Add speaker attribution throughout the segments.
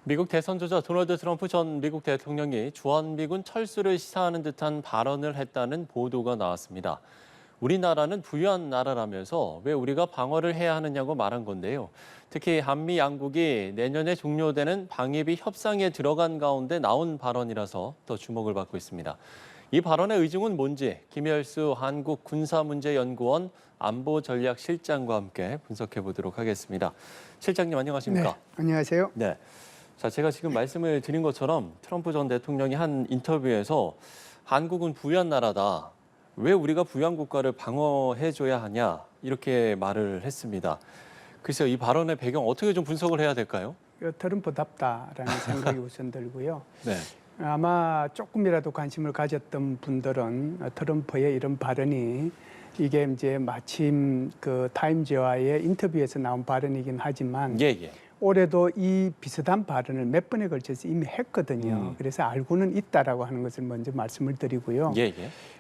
Speaker 1: 미국 대선 주자 도널드 트럼프 전 미국 대통령이 주한미군 철수를 시사하는 듯한 발언을 했다는 보도가 나왔습니다. 우리나라는 부유한 나라라면서 왜 우리가 방어를 해야 하느냐고 말한 건데요. 특히 한미 양국이 내년에 종료되는 방위비 협상에 들어간 가운데 나온 발언이라서 더 주목을 받고 있습니다. 이 발언의 의중은 뭔지 김열수 한국군사문제연구원 안보전략실장과 함께 분석해 보도록 하겠습니다. 실장님 안녕하십니까?
Speaker 2: 네, 안녕하세요.
Speaker 1: 네. 자, 제가 지금 말씀을 드린 것처럼 트럼프 전 대통령이 한 인터뷰에서 한국은 부유한 나라다. 왜 우리가 부유한 국가를 방어해줘야 하냐 이렇게 말을 했습니다. 글쎄요, 이 발언의 배경 어떻게 좀 분석을 해야 될까요?
Speaker 2: 트럼프답다라는 생각이 우선 들고요.
Speaker 1: 네.
Speaker 2: 아마 조금이라도 관심을 가졌던 분들은 트럼프의 이런 발언이 이게 이제 마침 그 타임즈와의 인터뷰에서 나온 발언이긴 하지만
Speaker 1: 예.
Speaker 2: 올해도 이 비슷한 발언을 몇 번에 걸쳐서 이미 했거든요. 그래서 알고는 있다라고 하는 것을 먼저 말씀을 드리고요.
Speaker 1: 예.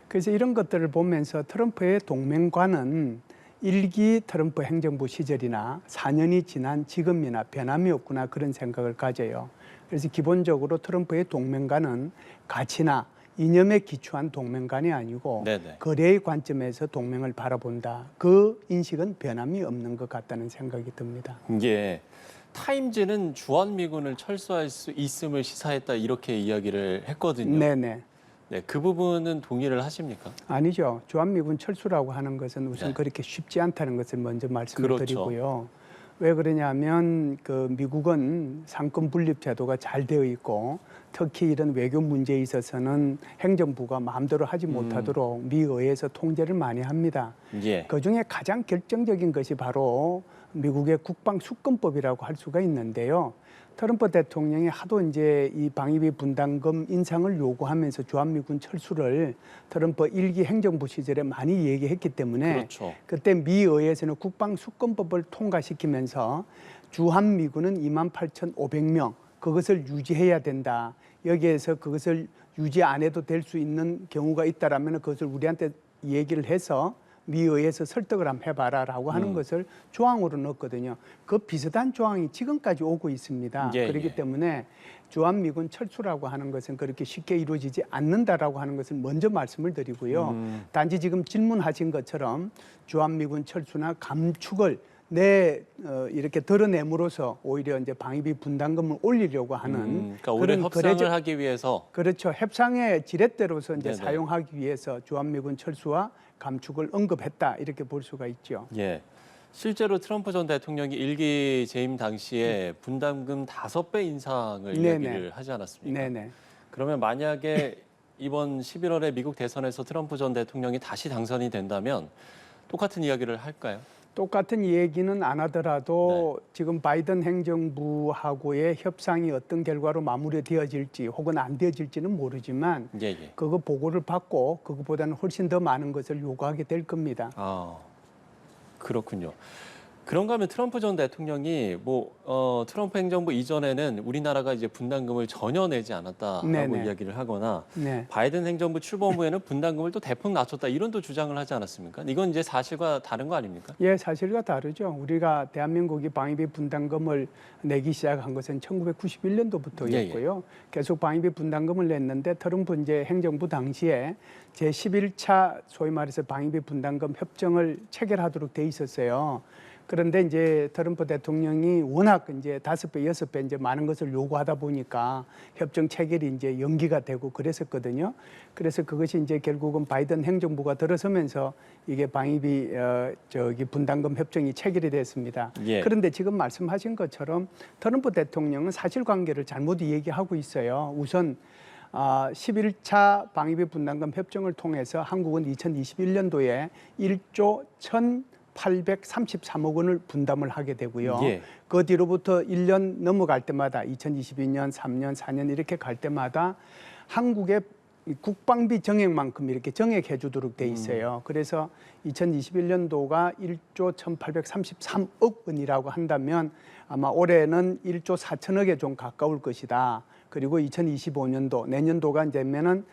Speaker 2: 그래서 이런 것들을 보면서 트럼프의 동맹과는 일기 트럼프 행정부 시절이나 4년이 지난 지금이나 변함이 없구나 그런 생각을 가져요. 그래서 기본적으로 트럼프의 동맹과는 가치나 이념에 기초한 동맹관이 아니고
Speaker 1: 네네.
Speaker 2: 거래의 관점에서 동맹을 바라본다. 그 인식은 변함이 없는 것 같다는 생각이 듭니다.
Speaker 1: 예. 타임즈는 주한미군을 철수할 수 있음을 시사했다 이렇게 이야기를 했거든요.
Speaker 2: 네네.
Speaker 1: 네, 그 부분은 동의를 하십니까?
Speaker 2: 아니죠. 주한미군 철수라고 하는 것은 우선
Speaker 1: 네.
Speaker 2: 그렇게 쉽지 않다는 것을 먼저 말씀을
Speaker 1: 그렇죠.
Speaker 2: 드리고요. 왜 그러냐면 그 미국은 상권 분립 제도가 잘 되어 있고 특히 이런 외교 문제에 있어서는 행정부가 마음대로 하지 못하도록 미 의회에서 통제를 많이 합니다.
Speaker 1: 예.
Speaker 2: 그중에 가장 결정적인 것이 바로 미국의 국방 수권법이라고 할 수가 있는데요. 트럼프 대통령이 하도 이제 이 방위비 분담금 인상을 요구하면서 주한미군 철수를 트럼프 일기 행정부 시절에 많이 얘기했기 때문에
Speaker 1: 그렇죠.
Speaker 2: 그때 미 의회에서는 국방 수권법을 통과시키면서 주한미군은 28,500명 그것을 유지해야 된다. 여기에서 그것을 유지 안 해도 될 수 있는 경우가 있다라면 그것을 우리한테 얘기를 해서 미 의회에서 설득을 한번 해봐라라고 하는 것을 조항으로 넣었거든요. 그 비슷한 조항이 지금까지 오고 있습니다.
Speaker 1: 예,
Speaker 2: 그렇기
Speaker 1: 예.
Speaker 2: 때문에 주한미군 철수라고 하는 것은 그렇게 쉽게 이루어지지 않는다라고 하는 것을 먼저 말씀을 드리고요. 단지 지금 질문하신 것처럼 주한미군 철수나 감축을 이렇게 드러냄으로써 오히려 이제 방위비 분담금을 올리려고 하는
Speaker 1: 그러니까 올해 협상을 하기 위해서
Speaker 2: 그렇죠. 협상의 지렛대로서 이제
Speaker 1: 네네.
Speaker 2: 사용하기 위해서 주한미군 철수와 감축을 언급했다 이렇게 볼 수가 있죠.
Speaker 1: 예. 실제로 트럼프 전 대통령이 일기 재임 당시에 분담금 5배 인상을
Speaker 2: 네네.
Speaker 1: 이야기를 하지 않았습니까?
Speaker 2: 네네.
Speaker 1: 그러면 만약에 이번 11월에 미국 대선에서 트럼프 전 대통령이 다시 당선이 된다면 똑같은 이야기를 할까요?
Speaker 2: 똑같은 얘기는 안 하더라도 지금 바이든 행정부하고의 협상이 어떤 결과로 마무리되어질지 혹은 안 되어질지는 모르지만
Speaker 1: 예.
Speaker 2: 그거 보고를 받고 그것보다는 훨씬 더 많은 것을 요구하게 될 겁니다.
Speaker 1: 아, 그렇군요. 그런가 하면 트럼프 전 대통령이 트럼프 행정부 이전에는 우리나라가 이제 분담금을 전혀 내지 않았다라고
Speaker 2: 네네.
Speaker 1: 이야기를 하거나
Speaker 2: 네.
Speaker 1: 바이든 행정부 출범 후에는 분담금을 또 대폭 낮췄다 이런 또 주장을 하지 않았습니까? 이건 이제 사실과 다른 거 아닙니까?
Speaker 2: 예, 사실과 다르죠. 우리가 대한민국이 방위비 분담금을 내기 시작한 것은 1991년도부터였고요. 계속 방위비 분담금을 냈는데 트럼프 이제 행정부 당시에 제11차 소위 말해서 방위비 분담금 협정을 체결하도록 돼 있었어요. 그런데 이제 트럼프 대통령이 워낙 이제 5배, 6배 이제 많은 것을 요구하다 보니까 협정 체결이 이제 연기가 되고 그랬었거든요. 그래서 그것이 이제 결국은 바이든 행정부가 들어서면서 이게 방위비 분담금 협정이 체결이 됐습니다.
Speaker 1: 예.
Speaker 2: 그런데 지금 말씀하신 것처럼 트럼프 대통령은 사실관계를 잘못 얘기하고 있어요. 우선 11차 방위비 분담금 협정을 통해서 한국은 2021년도에 1조 1,833억 원을 분담을 하게 되고요.
Speaker 1: 예.
Speaker 2: 그 뒤로부터 1년 넘어갈 때마다 2022년, 3년, 4년 이렇게 갈 때마다 한국의 국방비 정액만큼 이렇게 정액해 주도록 돼 있어요. 그래서 2021년도가 1조 1,833억 원이라고 한다면 아마 올해는 1조 4천억에 좀 가까울 것이다. 그리고 2025년도 내년도가 되면은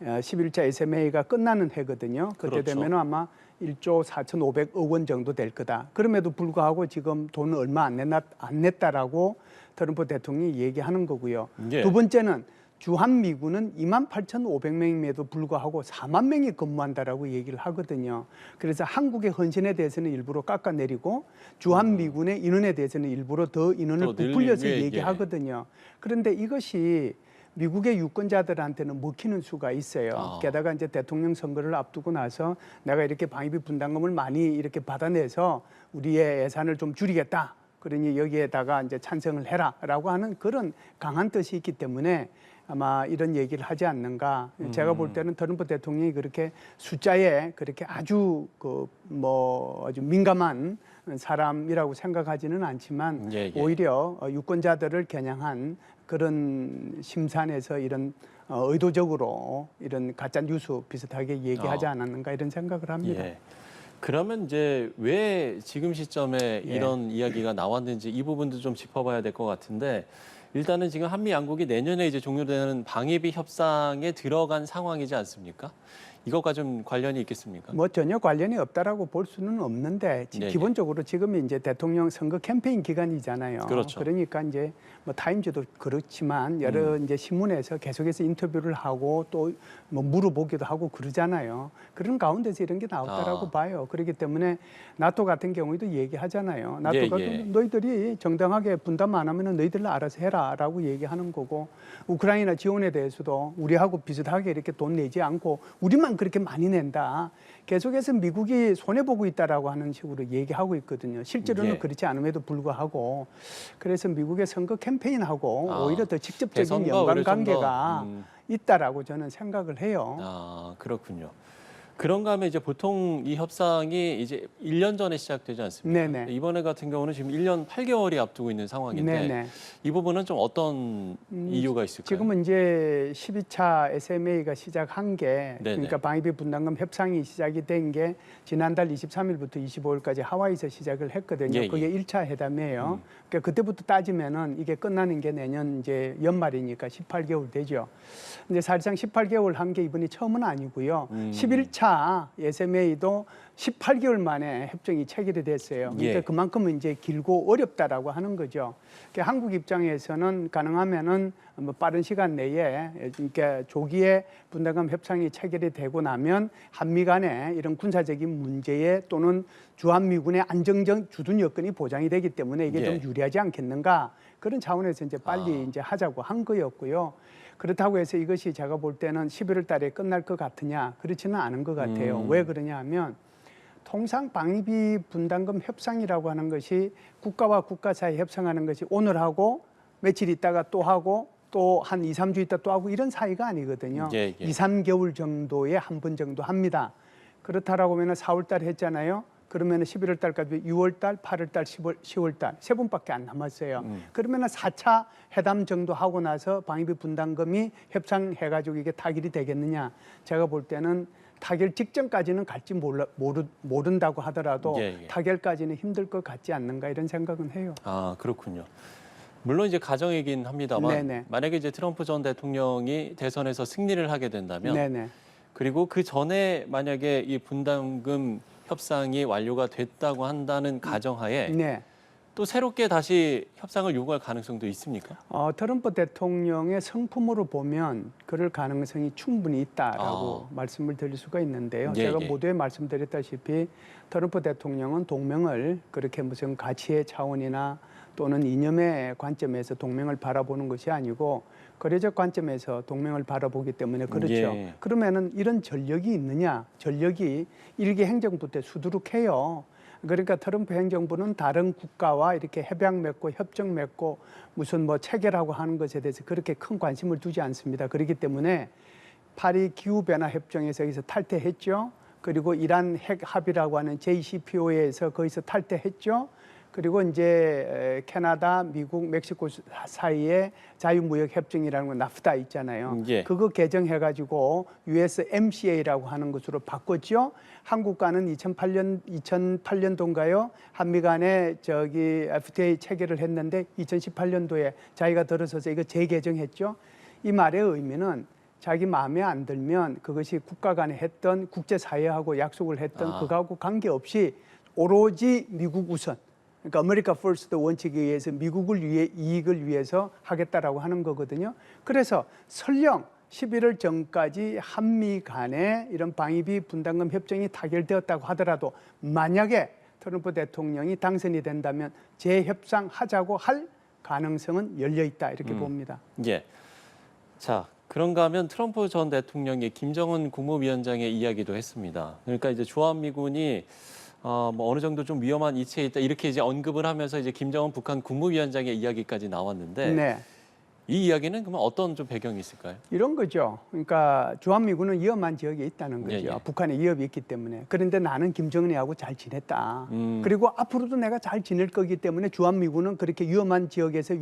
Speaker 2: 11차 SMA가 끝나는 해거든요. 그때
Speaker 1: 그렇죠.
Speaker 2: 되면 아마 1조 4,500억 원 정도 될 거다. 그럼에도 불구하고 지금 돈을 얼마 안 냈다라고 트럼프 대통령이 얘기하는 거고요.
Speaker 1: 예.
Speaker 2: 두 번째는 주한미군은 28,500명임에도 불구하고 4만 명이 근무한다라고 얘기를 하거든요. 그래서 한국의 헌신에 대해서는 일부러 깎아내리고 주한미군의 인원에 대해서는 일부러 더 인원을
Speaker 1: 또 늘리는
Speaker 2: 부풀려서
Speaker 1: 게,
Speaker 2: 얘기하거든요. 그런데 이것이 미국의 유권자들한테는 먹히는 수가 있어요. 게다가 이제 대통령 선거를 앞두고 나서 내가 이렇게 방위비 분담금을 많이 이렇게 받아내서 우리의 예산을 좀 줄이겠다. 그러니 여기에다가 이제 찬성을 해라라고 하는 그런 강한 뜻이 있기 때문에 아마 이런 얘기를 하지 않는가. 제가 볼 때는 트럼프 대통령이 그렇게 숫자에 그렇게 아주 아주 민감한 사람이라고 생각하지는 않지만
Speaker 1: 예.
Speaker 2: 오히려 유권자들을 겨냥한 그런 심산에서 이런 의도적으로 이런 가짜 뉴스 비슷하게 얘기하지 않았는가 이런 생각을 합니다.
Speaker 1: 예. 그러면 이제 왜 지금 시점에
Speaker 2: 예.
Speaker 1: 이런 이야기가 나왔는지 이 부분도 좀 짚어봐야 될 것 같은데 일단은 지금 한미 양국이 내년에 이제 종료되는 방위비 협상에 들어간 상황이지 않습니까? 이것과 좀 관련이 있겠습니까?
Speaker 2: 뭐 전혀 관련이 없다라고 볼 수는 없는데
Speaker 1: 네.
Speaker 2: 기본적으로 지금이 이제 대통령 선거 캠페인 기간이잖아요.
Speaker 1: 그렇죠.
Speaker 2: 그러니까 이제 뭐 타임즈도 그렇지만 여러 이제 신문에서 계속해서 인터뷰를 하고 또 뭐 물어보기도 하고 그러잖아요. 그런 가운데서 이런 게 나왔다라고 봐요. 그렇기 때문에 나토 같은 경우에도 얘기하잖아요. 나토가
Speaker 1: 예.
Speaker 2: 너희들이 정당하게 분담 안 하면은 너희들 알아서 해라라고 얘기하는 거고 우크라이나 지원에 대해서도 우리하고 비슷하게 이렇게 돈 내지 않고 우리만 그렇게 많이 낸다. 계속해서 미국이 손해보고 있다라고 하는 식으로 얘기하고 있거든요. 실제로는
Speaker 1: 예.
Speaker 2: 그렇지 않음에도 불구하고 그래서 미국의 선거 캠페인하고 오히려 더 직접적인
Speaker 1: 대선과 오히려 좀 더,
Speaker 2: 연관관계가 있다라고 저는 생각을 해요.
Speaker 1: 그렇군요. 그런가 하면 이제 보통 이 협상이 이제 1년 전에 시작되지 않습니까?
Speaker 2: 네네.
Speaker 1: 이번에 같은 경우는 지금 1년 8개월이 앞두고 있는 상황인데
Speaker 2: 네네.
Speaker 1: 이 부분은 좀 어떤 이유가 있을까요?
Speaker 2: 지금은 이제 12차 SMA가 시작한 게
Speaker 1: 네네.
Speaker 2: 그러니까 방위비 분담금 협상이 시작이 된 게 지난달 23일부터 25일까지 하와이에서 시작을 했거든요.
Speaker 1: 예.
Speaker 2: 그게 1차 회담이에요. 그러니까 그때부터 따지면은 이게 끝나는 게 내년 이제 연말이니까 18개월 되죠. 근데 사실상 18개월 한 게 이번이 처음은 아니고요. 11차 SMA도 18개월 만에 협정이 체결이 됐어요. 그러니까
Speaker 1: 예.
Speaker 2: 그만큼 이제 길고 어렵다라고 하는 거죠. 그러니까 한국 입장에서는 가능하면은 뭐 빠른 시간 내에 그러니까 조기에 분담금 협상이 체결이 되고 나면 한미 간에 이런 군사적인 문제에 또는 주한미군의 안정적 주둔 여건이 보장이 되기 때문에 이게 좀 유리하지 않겠는가 그런 차원에서 이제 빨리 이제 하자고 한 거였고요. 그렇다고 해서 이것이 제가 볼 때는 11월 달에 끝날 것 같으냐 그렇지는 않은 것 같아요. 왜 그러냐 하면 통상 방위비 분담금 협상이라고 하는 것이 국가와 국가 사이 협상하는 것이 오늘 하고 며칠 있다가 또 하고 또 한 2, 3주 있다 또 하고 이런 사이가 아니거든요. 2, 3개월 정도에 한 번 정도 합니다. 그렇다라고 하면 4월 달에 했잖아요. 그러면 11월 달까지 6월 달, 8월 달, 10월 달 세 번밖에 안 남았어요. 그러면 4차 회담 정도 하고 나서 방위비 분담금이 협상해가지고 이게 타결이 되겠느냐? 제가 볼 때는 타결 직전까지는 갈지 모른다고 하더라도 타결까지는 힘들 것 같지 않는가 이런 생각은 해요.
Speaker 1: 그렇군요. 물론 이제 가정이긴 합니다만
Speaker 2: 네네.
Speaker 1: 만약에 이제 트럼프 전 대통령이 대선에서 승리를 하게 된다면
Speaker 2: 네네.
Speaker 1: 그리고 그 전에 만약에 이 분담금 협상이 완료가 됐다고 한다는 가정하에
Speaker 2: 네.
Speaker 1: 또 새롭게 다시 협상을 요구할 가능성도 있습니까?
Speaker 2: 트럼프 대통령의 성품으로 보면 그럴 가능성이 충분히 있다라고 말씀을 드릴 수가 있는데요. 제가 모두에 말씀드렸다시피 트럼프 대통령은 동맹을 그렇게 무슨 가치의 차원이나 또는 이념의 관점에서 동맹을 바라보는 것이 아니고 거래적 관점에서 동맹을 바라보기 때문에 그렇죠. 그러면은 이런 전력이 있느냐? 전력이 일개 행정부 때 수두룩해요. 그러니까 트럼프 행정부는 다른 국가와 이렇게 협약 맺고 협정 맺고 무슨 뭐 체결하고 하는 것에 대해서 그렇게 큰 관심을 두지 않습니다. 그렇기 때문에 파리 기후변화 협정에서 여기서 탈퇴했죠. 그리고 이란 핵 합의라고 하는 JCPOA에서 거기서 탈퇴했죠. 그리고 이제 캐나다, 미국, 멕시코 사이에 자유무역 협정이라는 건 나프타 있잖아요. 그거 개정해가지고 USMCA라고 하는 것으로 바꿨죠. 한국과는 2008년도인가요? 한미 간에 FTA 체결을 했는데 2018년도에 자기가 들어서서 이거 재개정했죠. 이 말의 의미는 자기 마음에 안 들면 그것이 국가 간에 했던 국제사회하고 약속을 했던 그거하고 관계없이 오로지 미국 우선, 그러니까 아메리카 퍼스트 원칙에 의해서 미국을 위해 이익을 위해서 하겠다라고 하는 거거든요. 그래서 설령 11월 전까지 한미 간에 이런 방위비 분담금 협정이 타결되었다고 하더라도 만약에 트럼프 대통령이 당선이 된다면 재협상하자고 할 가능성은 열려 있다 이렇게 봅니다.
Speaker 1: 예. 자, 그런가 하면 트럼프 전 대통령이 김정은 국무위원장의 이야기도 했습니다. 그러니까 이제 주한미군이 뭐 어느 정도 좀 위험한 이치에 있다 이렇게 이제 언급을 하면서 이제 김정은 북한 국무위원장의 이야기까지 나왔는데
Speaker 2: 네.
Speaker 1: 이 이야기는 그러면 어떤 좀 배경이 있을까요?
Speaker 2: 이런 거죠. 그러니까 주한미군은 위험한 지역에 있다는 거죠.
Speaker 1: 예.
Speaker 2: 북한에 위협이 있기 때문에. 그런데 나는 김정은하고 잘 지냈다. 그리고 앞으로도 내가 잘 지낼 거기 때문에 주한미군은 그렇게 위험한 지역에서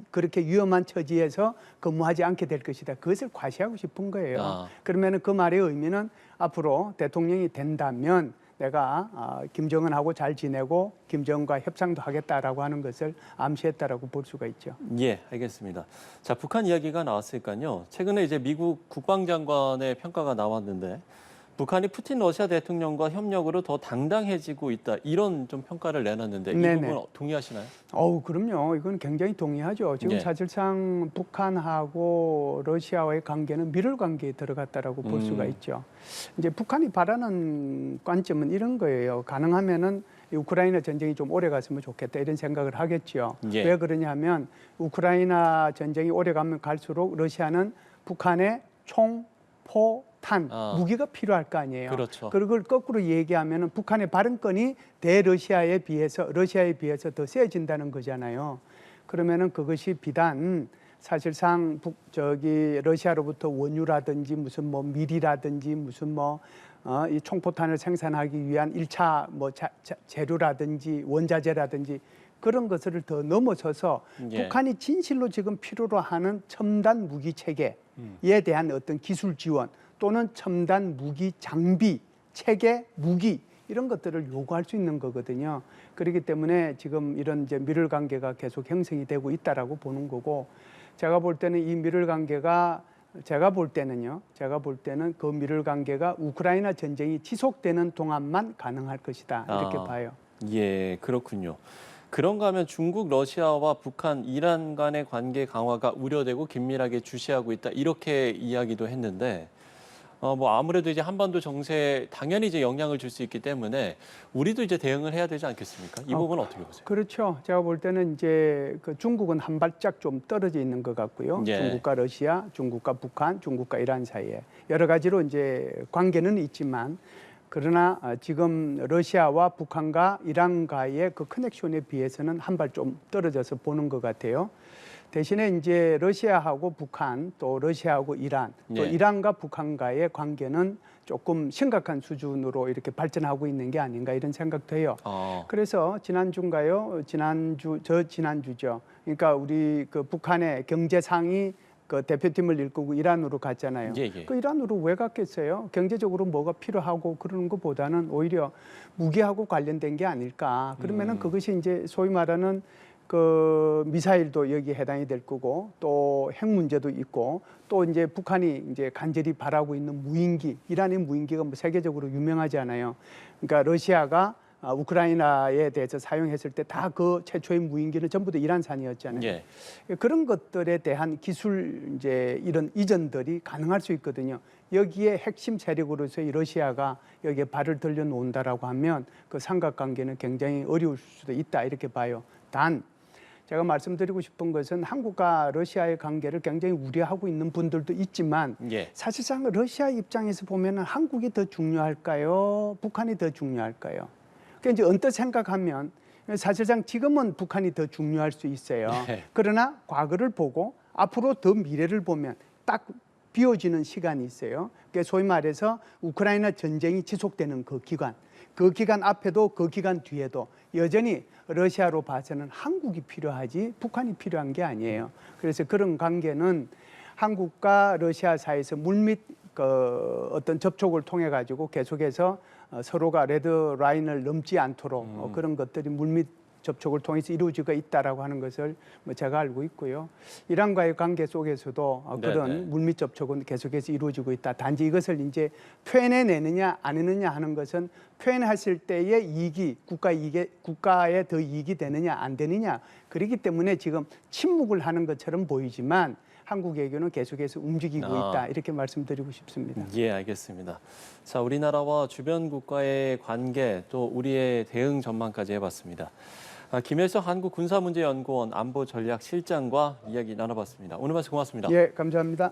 Speaker 2: 그렇게 위험한 처지에서 근무하지 않게 될 것이다. 그것을 과시하고 싶은 거예요. 그러면 그 말의 의미는 앞으로 대통령이 된다면 내가 김정은하고 잘 지내고 김정은과 협상도 하겠다라고 하는 것을 암시했다라고 볼 수가 있죠.
Speaker 1: 예, 알겠습니다. 자, 북한 이야기가 나왔으니까요. 최근에 이제 미국 국방장관의 평가가 나왔는데 북한이 푸틴 러시아 대통령과 협력으로 더 당당해지고 있다. 이런 좀 평가를 내놨는데 이
Speaker 2: 네네.
Speaker 1: 부분 동의하시나요?
Speaker 2: 그럼요. 이건 굉장히 동의하죠. 지금
Speaker 1: 예.
Speaker 2: 사실상 북한하고 러시아와의 관계는 밀월 관계에 들어갔다라고 볼 수가 있죠. 이제 북한이 바라는 관점은 이런 거예요. 가능하면은 이 우크라이나 전쟁이 좀 오래 갔으면 좋겠다 이런 생각을 하겠죠.
Speaker 1: 예.
Speaker 2: 왜 그러냐면 우크라이나 전쟁이 오래 가면 갈수록 러시아는 북한의 총, 포, 탄, 무기가 필요할 거 아니에요.
Speaker 1: 그렇죠.
Speaker 2: 그걸 거꾸로 얘기하면은 북한의 발언권이 러시아에 비해서 더 세진다는 거잖아요. 그러면은 그것이 비단 사실상 러시아로부터 원유라든지 무슨 뭐 밀이라든지 무슨 이 총포탄을 생산하기 위한 1차 재료라든지 원자재라든지 그런 것을 더 넘어서서
Speaker 1: 예.
Speaker 2: 북한이 진실로 지금 필요로 하는 첨단 무기 체계에 대한 어떤 기술 지원 또는 첨단 무기 장비, 체계, 무기 이런 것들을 요구할 수 있는 거거든요. 그렇기 때문에 지금 이런 이제 밀월 관계가 계속 형성이 되고 있다라고 보는 거고 제가 볼 때는 이 밀월 관계가 제가 볼 때는 그 밀월 관계가 우크라이나 전쟁이 지속되는 동안만 가능할 것이다 이렇게 봐요.
Speaker 1: 예, 그렇군요. 그런가 하면 중국, 러시아와 북한, 이란 간의 관계 강화가 우려되고 긴밀하게 주시하고 있다 이렇게 이야기도 했는데 뭐 아무래도 이제 한반도 정세에 당연히 이제 영향을 줄 수 있기 때문에 우리도 이제 대응을 해야 되지 않겠습니까? 이 부분은 어떻게 보세요?
Speaker 2: 그렇죠. 제가 볼 때는 이제 그 중국은 한 발짝 좀 떨어져 있는 것 같고요.
Speaker 1: 예.
Speaker 2: 중국과 러시아, 중국과 북한, 중국과 이란 사이에 여러 가지로 이제 관계는 있지만 그러나 지금 러시아와 북한과 이란과의 그 커넥션에 비해서는 한 발 좀 떨어져서 보는 것 같아요. 대신에 이제 러시아하고 북한 또 러시아하고 이란 또
Speaker 1: 예.
Speaker 2: 이란과 북한과의 관계는 조금 심각한 수준으로 이렇게 발전하고 있는 게 아닌가 이런 생각도 해요. 그래서 지난주인가요? 지난주죠. 그러니까 우리 그 북한의 경제상이 그 대표팀을 이끌고 이란으로 갔잖아요.
Speaker 1: 예, 예.
Speaker 2: 그 이란으로 왜 갔겠어요? 경제적으로 뭐가 필요하고 그러는 것보다는 오히려 무기하고 관련된 게 아닐까. 그러면은 그것이 이제 소위 말하는 그 미사일도 여기에 해당이 될 거고 또 핵 문제도 있고 또 이제 북한이 이제 간절히 바라고 있는 무인기, 이란의 무인기가 뭐 세계적으로 유명하지 않아요. 그러니까 러시아가 우크라이나에 대해서 사용했을 때 다 그 최초의 무인기는 전부 다 이란산이었잖아요.
Speaker 1: 예.
Speaker 2: 그런 것들에 대한 기술 이제 이런 이전들이 가능할 수 있거든요. 여기에 핵심 세력으로서 이 러시아가 여기에 발을 들여 놓는다라고 하면 그 삼각관계는 굉장히 어려울 수도 있다 이렇게 봐요. 단 제가 말씀드리고 싶은 것은 한국과 러시아의 관계를 굉장히 우려하고 있는 분들도 있지만
Speaker 1: 예.
Speaker 2: 사실상 러시아 입장에서 보면은 한국이 더 중요할까요? 북한이 더 중요할까요? 그러니까 이제 언뜻 생각하면 사실상 지금은 북한이 더 중요할 수 있어요.
Speaker 1: 네.
Speaker 2: 그러나 과거를 보고 앞으로 더 미래를 보면 딱 비워지는 시간이 있어요. 그러니까 소위 말해서 우크라이나 전쟁이 지속되는 그 기간 앞에도 그 기간 뒤에도 여전히 러시아로 봐서는 한국이 필요하지 북한이 필요한 게 아니에요. 그래서 그런 관계는 한국과 러시아 사이에서 물밑 그 어떤 접촉을 통해 가지고 계속해서 서로가 레드 라인을 넘지 않도록 그런 것들이 물밑 접촉을 통해서 이루어지고 있다라고 하는 것을 뭐 제가 알고 있고요. 이란과의 관계 속에서도 그런 물밑 접촉은 계속해서 이루어지고 있다. 단지 이것을 이제 표현해내느냐 안 해느냐 하는 것은 표현했을 때의 이익이 국가에 더 이익이 되느냐 안 되느냐 그렇기 때문에 지금 침묵을 하는 것처럼 보이지만 한국 외교는 계속해서 움직이고 있다 이렇게 말씀드리고 싶습니다.
Speaker 1: 예, 알겠습니다. 자, 우리나라와 주변 국가의 관계 또 우리의 대응 전망까지 해봤습니다. 김혜성 한국군사문제연구원 안보전략실장과 이야기 나눠봤습니다. 오늘 말씀 고맙습니다.
Speaker 2: 예, 감사합니다.